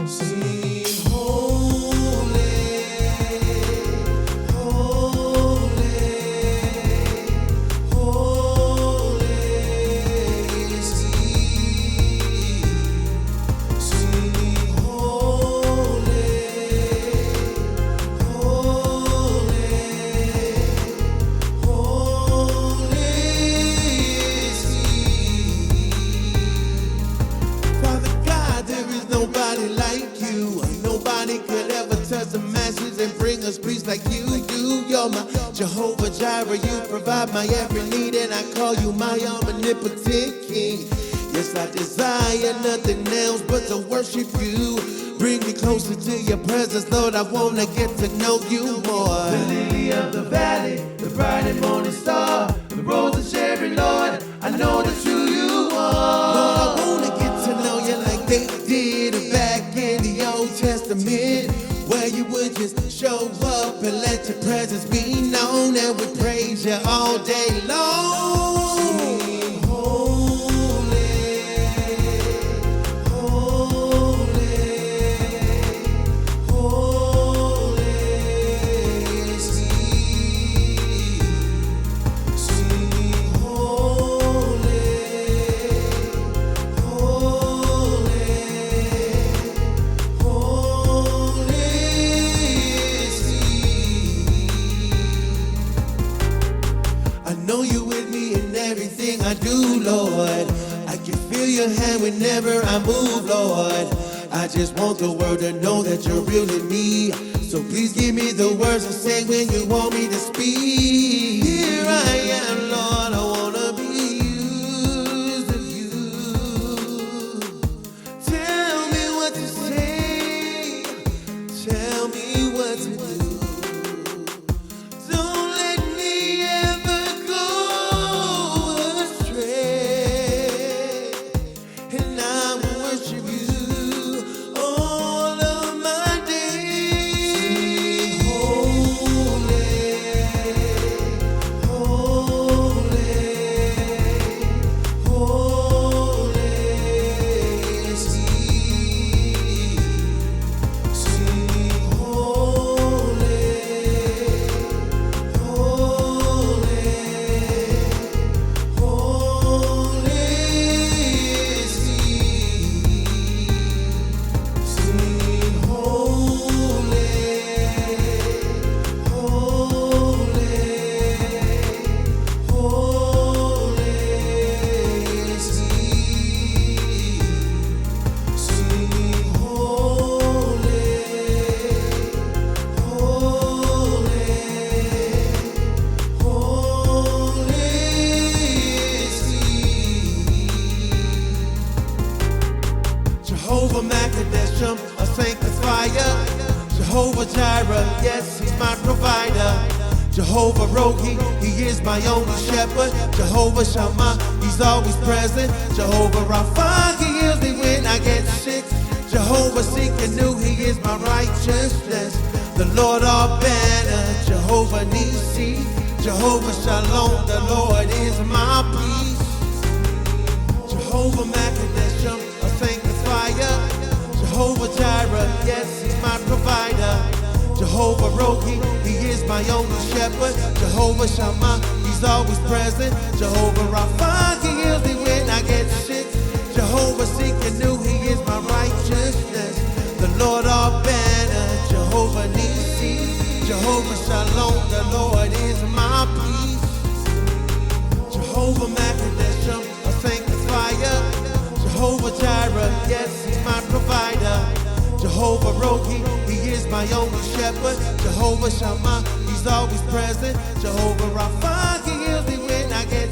Sing holy, holy, holy is He. Sing holy, holy, holy is He. Father God, there is nobody like you. Nobody could ever touch the masses and bring us peace like you do. You're my Jehovah Jireh, you provide my every need, and I call you my omnipotent King. Yes, I desire nothing else but to worship you. Bring me closer to your presence, Lord, I want to get to know you more. The lily of the valley, the bright and morning star, the rose of Sharon, Lord, I know that who you are. Lord, I want to get to know you like they did back in the Old Testament, where you would just show up and let your presence be known, and we praise you all day long. Sing holy, holy, holy is He. Sing holy, holy, holy is He. I know you're with me in everything I do, Lord. I can feel your hand whenever I move, Lord. I just want the world to know that you're real in me. So please give me the words to say when you want me to speak. Here I am, Lord, I wanna be used of you. Tell me what to say, tell me what to do. Don't let me ever go astray, and I will worship you all of my days. Sing holy, holy, holy is He. Sing holy, holy, holy is He. Sing holy, holy, holy is He. Sing holy, holy, holy is He. Jehovah Makadeshim, a sanctifier. Jehovah Jireh, yes, He's my provider. Jehovah Rohi, He is my only shepherd. Jehovah Shammah, He's always present. Jehovah Rapha, He heals me when I get sick. Jehovah Sikkenu, He is my righteousness. The Lord our banner, Jehovah Nisi. Jehovah Shalom, the Lord is my peace. Jehovah Makadeshim, a sanctifier. Jehovah Jireh, yes, He's my provider. Jehovah Rohi, He is my only shepherd. Jehovah Shammah, He's always present. Jehovah Rapha, He heals me when I get sick. Jehovah Sikkenu, He is my righteousness. The Lord our banner, Jehovah Nisi. Jehovah Shalom, the Lord is my peace. Jehovah Makadeshim, a sanctifier. Jehovah Jireh, yes, He's my provider. Jehovah Rohi, He is my only shepherd. Jehovah Shammah, He's always present. Jehovah Rapha, He heals me when I get